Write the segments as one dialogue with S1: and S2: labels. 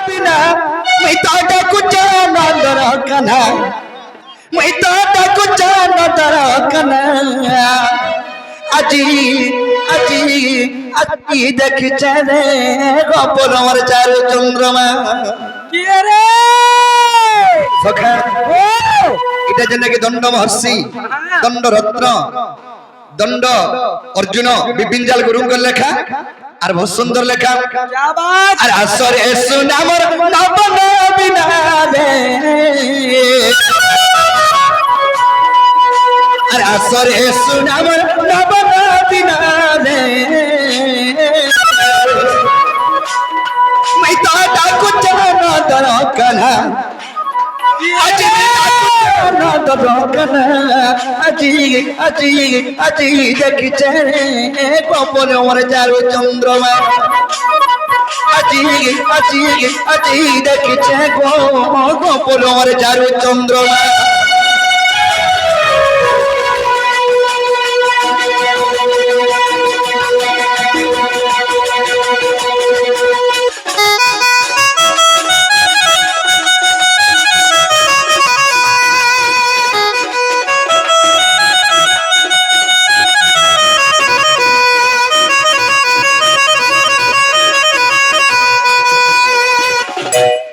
S1: बिना मैं तो डाकू जाना दरा कना मैं तो डाकू जाना दरा कना আজি আজি আজি দেখি চলে গোপন আমার চারু চন্দ্রমা
S2: কি রে
S1: সখা এটা যে নাকি দণ্ড মহর্ষি দণ্ড রত্ন দণ্ড অর্জুন বিপিনজাল গুরুঙ্গর লেখা আর বহুত সুন্দর লেখা আর আসরে সুনামর নবন বিনালে আর আসরে সুনামর নবন বিনালে मैं तो डाकू जाना दरा कना আজি না দরা কনা আজি আজি আজি দেখিছে গোপন আমার চারু চন্দ্রমা আজি আজি আজি দেখিছে গোপন আমার চারু চন্দ্রমা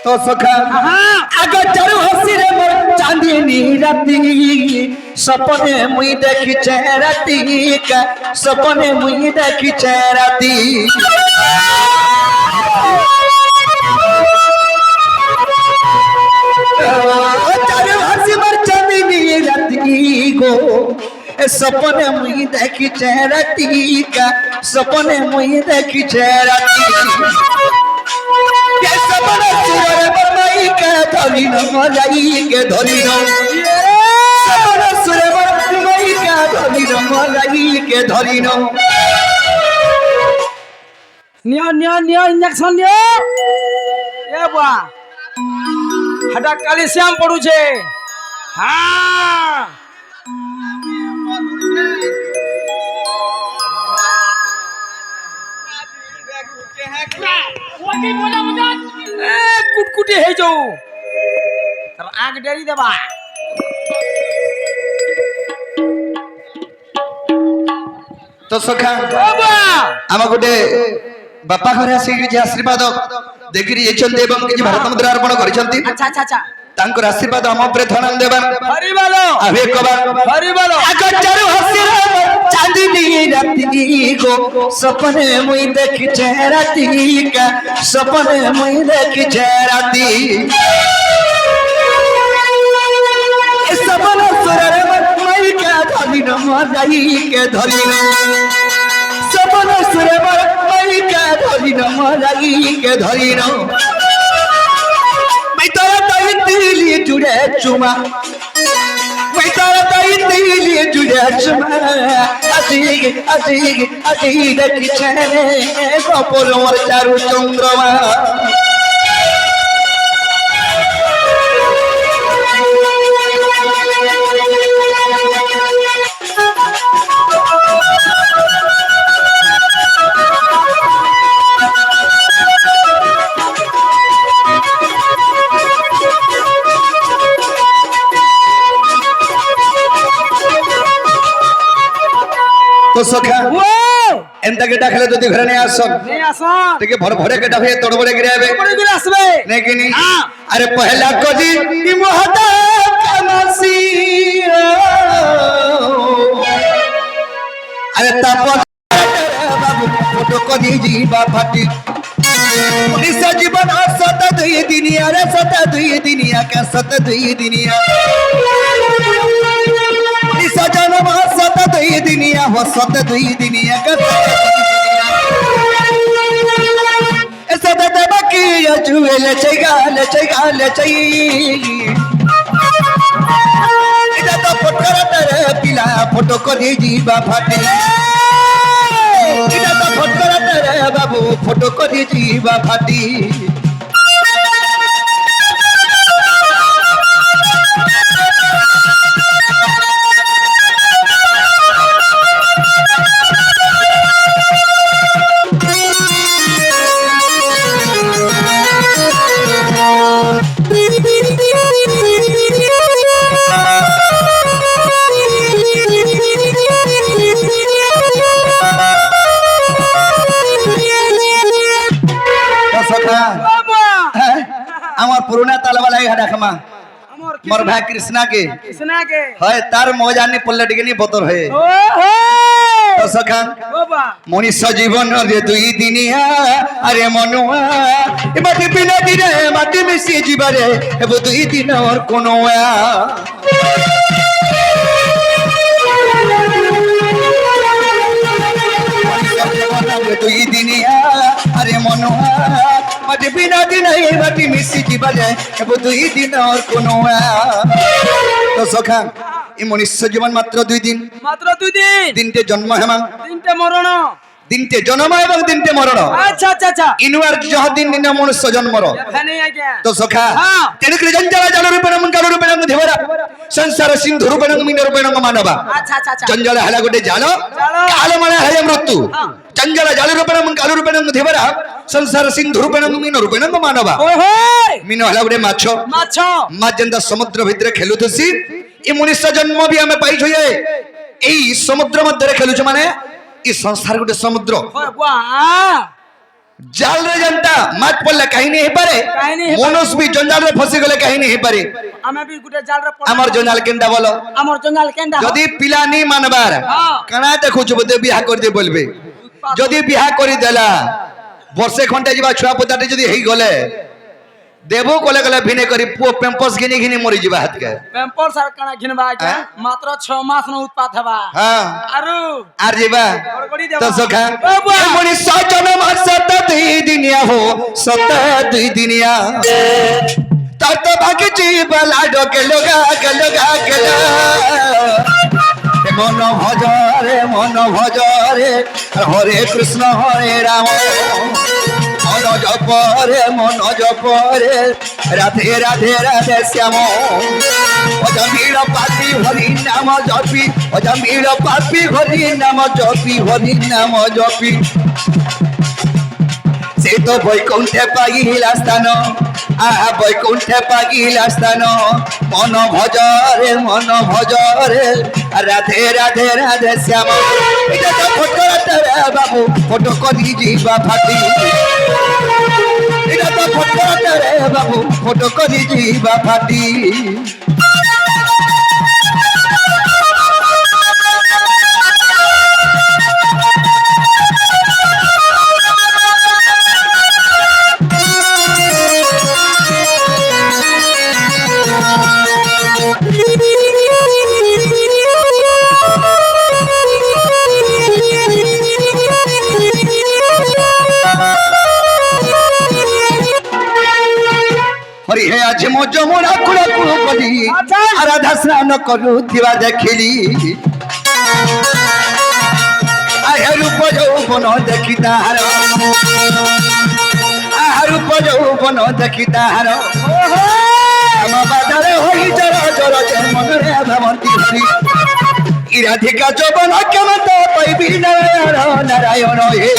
S1: तो सखा अगर चारू हसी रे मोर चांदनी राती सपने मुई देखी राती का सपने मुई देखी राती चारू हसी मोर चांदनी राती गो सपने मुई देखी राती का सपने मुई देखी राती सपने सुरे बरमाई के धरी न मलाई के धरी न सपने सुरे बरमाई के धरी न मलाई के धरी न
S2: নিও নিও নিও ইনজেকশন নিও এ বুয়া হাডা ক্যালসিয়াম পড়ুছে হ্যাঁ কুটকুটি হয়ে যাও তার আগ ডেরি দেবা
S1: तो सखा आम गोटे बापा घर आसिक आशीर्वाद देखिरी जाइछन्ते एवं कि भारत मुद्रा अर्पण करिसन्ति
S2: अच्छा अच्छा अच्छा
S1: तांकर आशीर्वाद हम उपरे धनन देबन
S2: हरि बोलो
S1: अबे कबा
S2: हरि बोलो
S1: अगर चारू हसी रे चांदनी राती को सपने मुई देखी राती का सपने मुई देखी राती सपने सुरे मई के धरी न मलाई के धरी न सपने सुरे मई के धरी न मलाई के धरी न मैं तोरा तई दिली जुड़े चुमा मैं तोरा तई दिली जुड़े चुमा আজি আজি আজি দেখি ছেড়ে গোপন আমার চারু চন্দ্রমা तो सखा एंता के डाकले जदि घर नहीं आसन
S2: नहीं आसन
S1: टिके भर भरे के डाबे तोड़बड़े गिरे आबे
S2: बड़े गुल आसबे
S1: नहीं कि नहीं अरे पहला कोजी की मोहता कमसी अरे तापस बाबू फोटो कोजी जीवा फाटी पुलिस जीवन सत दुई दुनिया रे सत दुई दुनिया का सत दुई दुनिया सजन सत दुई दुनिया हो सत दुई दुनिया का सत दबकी जुएल चगाल चगाल चई इदा तो फटकर तर पिला फोटो करे जीवा फाटे इदा तो फटकर तर बाबू फोटो करे जीवा फाटी সখা
S2: বাবা
S1: হ্যাঁ আমার পুরোনা তালবালা ঘাটা খামা
S2: আমার
S1: মোর ভাই কৃষ্ণাকে
S2: কৃষ্ণাকে
S1: হয় তার মজা নি পড়লে টিকে নি বতর হয়ে
S2: ও হো
S1: তো সখা
S2: বাবা
S1: মনুষ্য জীবন রে দুই দিনিয়া আরে মনুয়া এ মাটি বিনা দিনে মাটি মিশি জীবারে এব দুই দিন ওর কোনো দুই দিনিয়া আরে মনুয়া মাটি বিনা দিনে মাটি মিশি জীবারে এব দুই দিন ওর কোনো তো সখা এই মনুষ্য জীবন মাত্র 2 দিন
S2: মাত্র 2 দিন
S1: দিনটে জন্ম হেমা
S2: তিনটে মরণ
S1: দিনটে জন্ম এবং দিনটে মরণ
S2: আচ্ছা আচ্ছা আচ্ছা
S1: ইনুয়ার যহ দিন দিন মনুষ্য জন্মর
S2: এখানে আজ্ঞা
S1: তো সখা
S2: হ্যাঁ।
S1: তেনকৃ জঞ্জাল জল রূপেণ কাল রূপেণ ধীবরা সংসার সিন্ধু রূপেণ মিন রূপেণ মানবা
S2: আচ্ছা আচ্ছা আচ্ছা
S1: জঞ্জাল হেলা গোটে জাল
S2: জাল।
S1: কাল মানে হেয় মৃত্যু
S2: হ্যাঁ।
S1: জঞ্জাল জল রূপেণ কাল রূপেণ ধীবরা সংসার সিন্ধু রূপেণ মিন রূপেণ মানবা
S2: ও হো
S1: মিন হেলা গোটে মাছ
S2: মাছ
S1: মাছ যেন্তা সমুদ্র ভিতরে খেলুথুছি এই মনুষ্য জন্ম বি আমি পাইছু যে এই সমুদ্র মধ্যে খেলুছু মানে এই সংসার গোটে সমুদ্র
S2: হয় বাহ
S1: জাল রে জানতা মাছ পড়লে কাহিনী হেপারে
S2: কাহিনী হেপারে।
S1: মনুষ্য বি জঞ্জাল রে ফসি গলে কাহিনী হেপারে
S2: আমি বি গুটে জালরে পড়া
S1: আমার জঞ্জাল কেনটা বলো
S2: আমার জঙ্গল কেন্ডা
S1: যদি পিলা নি মানবার
S2: হ্যাঁ।
S1: কানা দেখুଛୁ বদে বিহা করে দে বলবে যদি বিহা করে দেলা বর্ষে ঘন্টা যা ছুয়া পোতাটি যদি হেই গলে দেবো কলে গলে ভিনে করি পুଅ পেম্পস ঘিনি ঘিনি মরি যা হাতকে
S2: পেম্পল সার কানা ঘিনবা আজ্ঞা
S1: হ্যাঁ?
S2: মাত্র 6 মাস ন উৎপাত হবা
S1: হ্যাঁ
S2: আরু
S1: আর যাবা
S2: গড়গড়ি দেবা
S1: তো সখা
S2: ও বাহ।
S1: এ মনি সজনম সত দুই দিনিয়া হো সত দুই দিনিয়া তার তো ভাগে জীবলা ডকে লগা গেলা মন ভজরে হরে কৃষ্ণ হরে রাম মন জপরে রাধে রাধে রাধে শ্যাম অজমির পাপি হরি নাম জপি অজমির পাপি হরি নাম জপি সে তো বৈকুণ্ঠে পাইলা স্থান বৈকুণ্ঠে পাইলা স্থান মন ভজরে রাধে রাধে রাধে শ্যাম এটা তো ফটো বাবু ফটো করি ଯିବା ফাটি এটা তো ফটো বাবু ফটো করি ଯିବା ফাটি হরি হে আজ মো যমুনা কুড় কলি আরাধা স্নান করুথিবা দেখিলি আহে রূপ যৌবন দেখি তাহার রূপ যৌবন দেখি তাহার ଆମ ବାଧାରେ ହୋଇ ଜର ଜର ମନରେ ଭାବନ୍ତି ହରି ଇରାଧିକା ଯୌବନ କେମତ ପାଇବି ନାରାୟଣ ହେ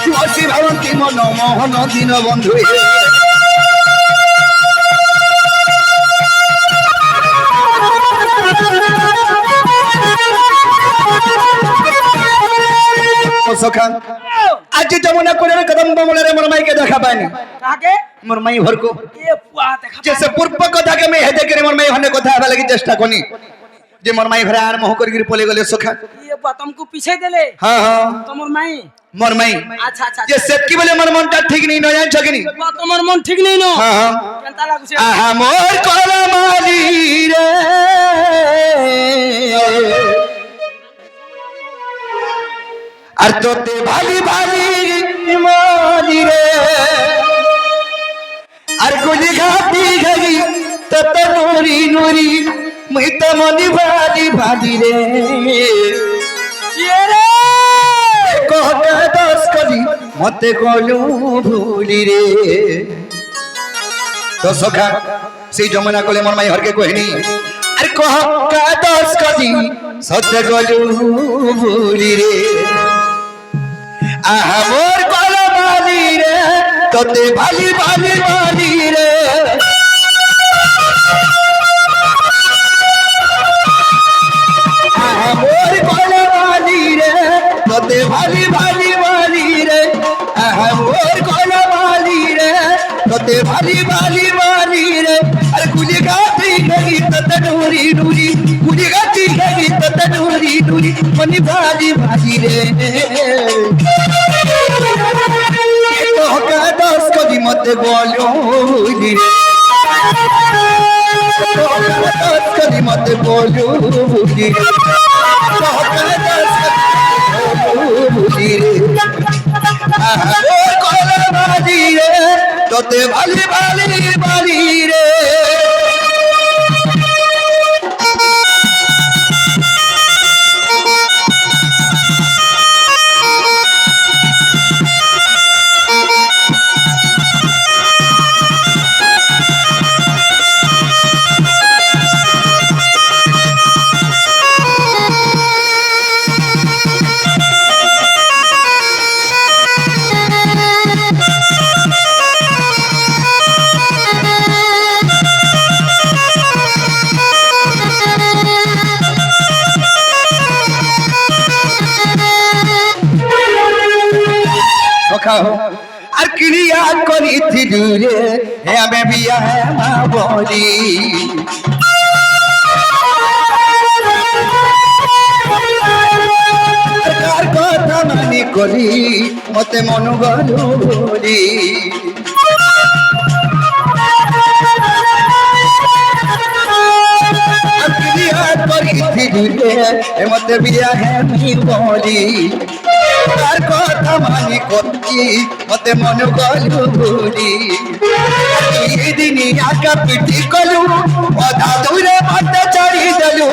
S1: ତୁଳସୀ ଭାବନ୍ତି ମନ ମୋହନ ଦିନ ବନ୍ଧୁ ହେ সখা আজ যমুনা কোলের কদম্ব মূলের মোর মাইকে দেখা পাইনি
S2: কাকে
S1: মোর মাই ঘরকু
S2: এ পুয়া দেখা
S1: যে সে পূর্ব কথাকে আমি হেদে করে মোর মাই হনে কথা হবা লাগি চেষ্টা করি যে মোর মাই ঘরে আর মোহ করি পলে গলে সখা
S2: এ পুয়া তুমকু পিছে দেলে
S1: হ্যাঁ হ্যাঁ
S2: তোমার মাই
S1: মোর মাই
S2: আচ্ছা আচ্ছা
S1: যে সেটকি বলে মোর মনটা ঠিক নেই নয় জানছ কি নি
S2: পুয়া তোমার মন ঠিক নেই ন
S1: হ্যাঁ হ্যাঁ
S2: কেনতা লাগুছে
S1: আহা মোর কলমালি রে আর তোতে ভালি ভালি মালি রে আর গুলি ঘাটি ঘাগি তত নুরি নুরি মুই তো মনি ভালি ভালি রে
S2: এ রে
S1: কহকে দশ কলি মতে কলু ভুলি রে তো সখা সেই যমুনা কোলে মোর মাই হরকে কহিনি আর কহকে দশ কলি সতে কলু ভুলি রে আহা মোর কলমালি রে তোতে ভালি ভালি মালি রে আহা মোর কলমালি রে তোতে ভালি ভালি মালি রে মোর গলা বালি রে তোতে বালি বালি বালি রে আরে গুলি গাতি গই তত নুরি নুরি গুলি গাতি গই তত নুরি নুরি মনি বালি বালি রে তো কা দস কদি মতে বলো রে তো কা দস কদি মতে বলো রে তো কা দস কদি রে কলা বালি রে তোতে বালি বালি বালি রে আর ক্রিয়া করিথিলু রে হে আমি বিয়া মা বলি কার কথা মানি করি মতে মন গলু বলি ক্রিয়া করিথিলু রে হে মতে বিয়া আমি বলি তার কথা মানি করছি মতে মন গলু ভুলি দিন আকা পিটি কলু অধা দূরে ভাটা চাড়ি দেলু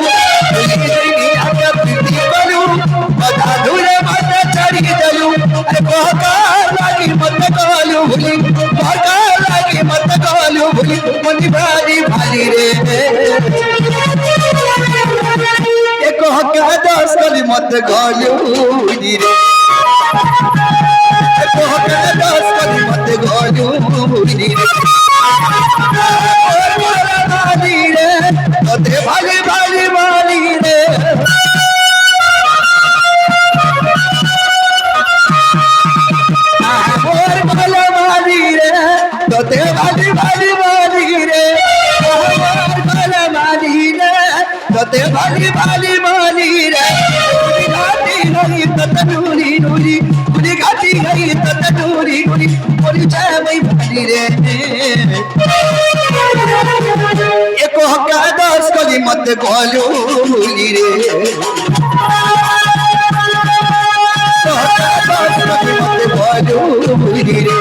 S1: আকা পিটি কলু অধা দূরে ভাটা চাড়ি দেলু আরে কহকা লাগি মতে গলু ভুলি কহকা লাগি মতে গলু ভুলি মনি ভালি ভালি রে এ কহকা দশ গলি মতে গলু ভুলি রে কহকা দশ গলি মতে গলু ভুলি রে ভালি রে তোতে ভালি ভালি ভালি রে মোর ভালো ভালি রে তোতে ভালি ভালি ভালি রে মোর ভালো ভালি রে তোতে ভালি ভালি ভালি রে ঘাটি গই তত নুরি নুরি গুলি ঘাটি গই তত নুরি নুরি বলি যাই ভালি রে এক হকা দশ গলি মতে গলু ভুলি রে দশ গলি মতে গলু ভুলি রে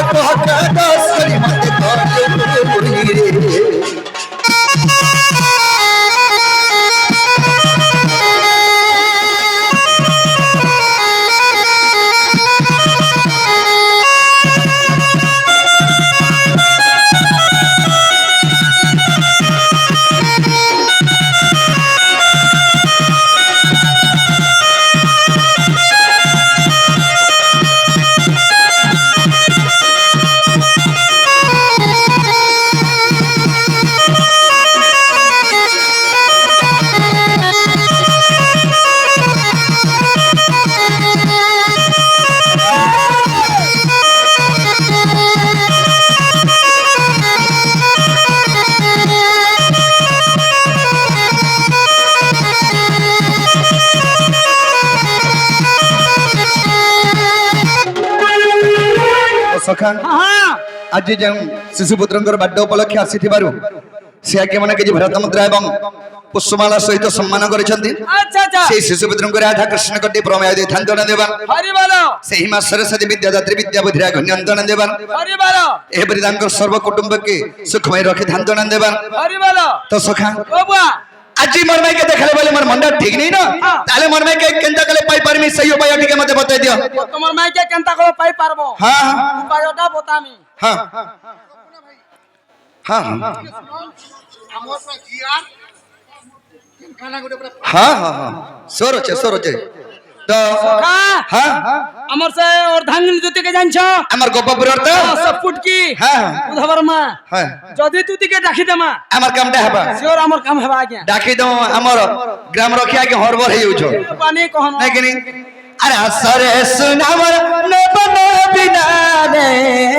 S1: এক হকা দশ গলি মতে গলু ভুলি রে सखा आज जो शिशुपुत्र बर्थडे उपलक्षे आसीथिबारु से आगे माने कि भरत मुद्रा एवं पुष्पमाला सहित सम्मान करिसेंती से शिशुपुत्र राधा कृष्ण कटी प्रमेय दे थांतन देबा हरि बोलो सेहि मा सरस्वती विद्यादात्री विद्या बुद्धिरा घन्यंतन देबा हरि बोलो एबरी तांकर सर्व कुटुंब के सुखमय रखि थांतन देबा हरि बोलो तो सखा ओ बुआ आज मोर माई के देखले बोले मोर मंडा ठीक नहीं ना ताले मोर माई के केंता कले पाई परमी सही उपाय ठीक मते बता दियो तोमर माई के केंता कले पाई पारबो हां उपायटा बतामी हां हां हमर पर जिया खाना गोटे हां हां हां सोरोचे तो हां हमर से अर्धांगिनी ज्योति के जानछ हमर गोपपुर अर्थ सब फुटकी हां उधवर मा हां जदी तुति के डाकी देमा हमर कामटा हेबा सियोर हमर काम हेबा आज्ञा डाकी दो हमर ग्राम रखिया के हरबर हे होछो पानी कहनो नै कि अरे सरे सुनावर न बने রে